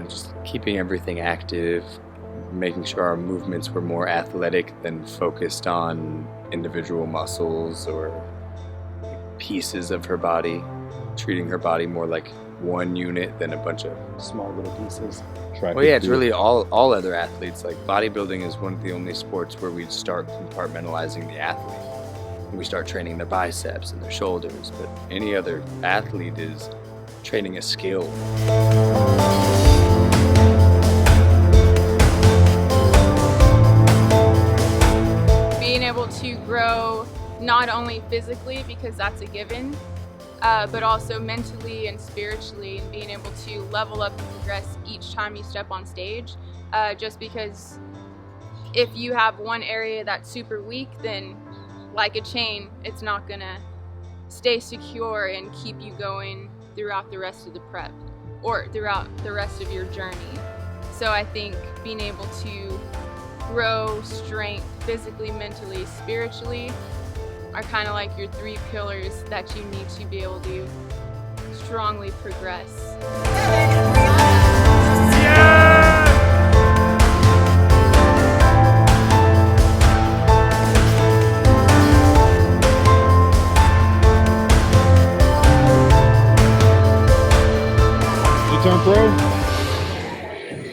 just keeping everything active, making sure our movements were more athletic than focused on individual muscles or pieces of her body, treating her body more like one unit than a bunch of small little pieces. Well, yeah, it's really all other athletes. Like bodybuilding is one of the only sports where we start compartmentalizing the athlete. We start training their biceps and their shoulders, but any other athlete is training a skill. Being able to grow not only physically, because that's a given, but also mentally and spiritually, and being able to level up and progress each time you step on stage. Just because if you have one area that's super weak, then like a chain, it's not gonna stay secure and keep you going throughout the rest of the prep or throughout the rest of your journey. So I think being able to grow strength physically, mentally, spiritually are kind of like your three pillars that you need to be able to strongly progress. Two-time pro.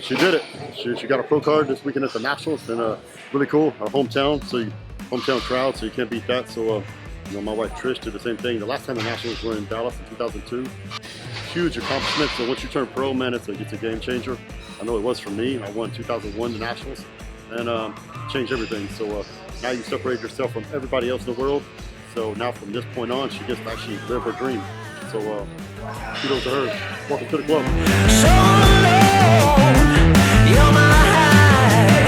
She did it. She got a pro card this weekend at the Nationals, and really cool. Our hometown, hometown crowd, so you can't beat that. So you know, my wife Trish did the same thing. The last time the Nationals were in Dallas in 2002. Huge accomplishment. So once you turn pro, man, it's a game changer. I know it was for me. I won 2001 the Nationals, and changed everything. So now you separate yourself from everybody else in the world. So now from this point on, she gets to actually live her dream. So kudos to her. Welcome to the club. So alone, you're my high,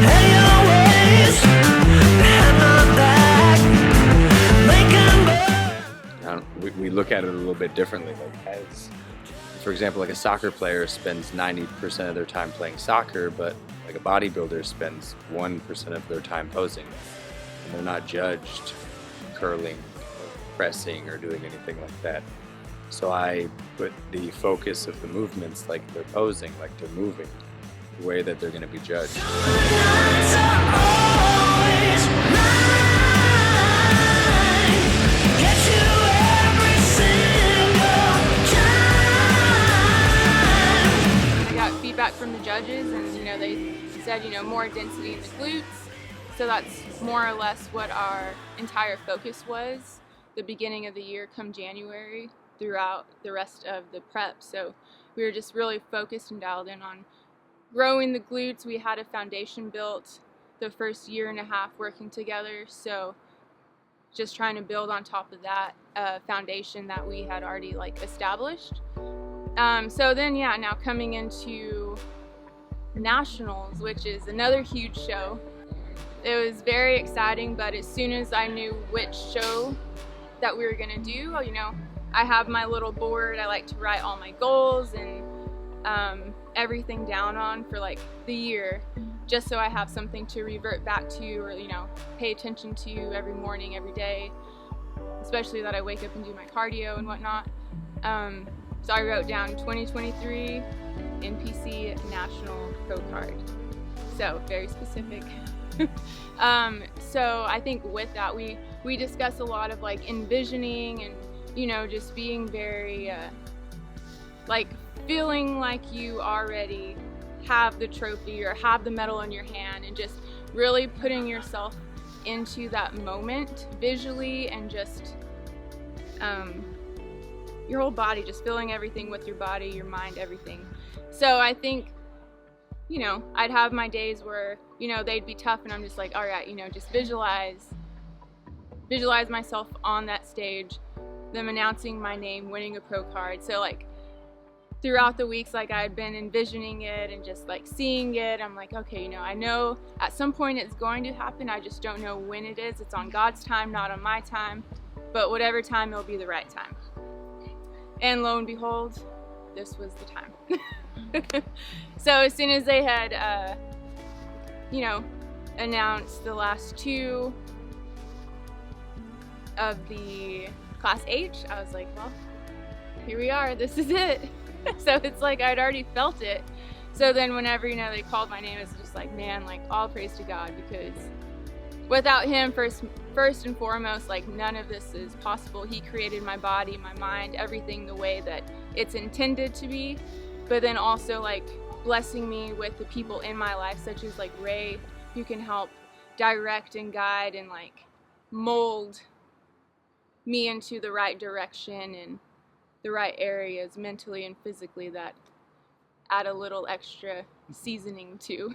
and your ways behind my back. We look at it a little bit differently. Like, as, for example, like a soccer player spends 90% of their time playing soccer, but like a bodybuilder spends 1% of their time posing. And they're not judged curling, or pressing, or doing anything like that. So I put the focus of the movements, like they're posing, like they're moving, the way that they're going to be judged. We got feedback from the judges, and you know, they said, you know, more density in the glutes. So that's more or less what our entire focus was the beginning of the year come January throughout the rest of the prep. So we were just really focused and dialed in on growing the glutes. We had a foundation built the first year and a half working together, so just trying to build on top of that foundation that we had already like established. So then, yeah, now coming into Nationals, which is another huge show. It was very exciting, but as soon as I knew which show that we were gonna do, you know, I have my little board. I like to write all my goals and everything down on for like the year, just so I have something to revert back to, or you know, pay attention to every morning, every day, especially that I wake up and do my cardio and whatnot. So I wrote down 2023 NPC National Pro Card. So very specific. So I think with that we discuss a lot of like envisioning and, you know, just being very like feeling like you already have the trophy or have the medal in your hand, and just really putting yourself into that moment visually, and just your whole body, just feeling everything with your body, your mind, everything. So I think, you know, I'd have my days where, you know, they'd be tough, and I'm just like, all right, you know, just visualize myself on that stage, them announcing my name, winning a pro card. So like throughout the weeks, like I'd been envisioning it and just like seeing it. I'm like, okay, you know, I know at some point it's going to happen. I just don't know when it is. It's on God's time, not on my time, but whatever time, it'll be the right time. And lo and behold, this was the time. So as soon as they had, you know, announced the last two of the Class H, I was like, well, here we are, this is it. So it's like I'd already felt it. So then whenever, you know, they called my name, it's just like, man, like all praise to God, because without him, first and foremost, like none of this is possible. He created my body, my mind, everything the way that it's intended to be. But then also like blessing me with the people in my life, such as like Ray, who can help direct and guide and like mold me into the right direction and the right areas mentally and physically that add a little extra seasoning to.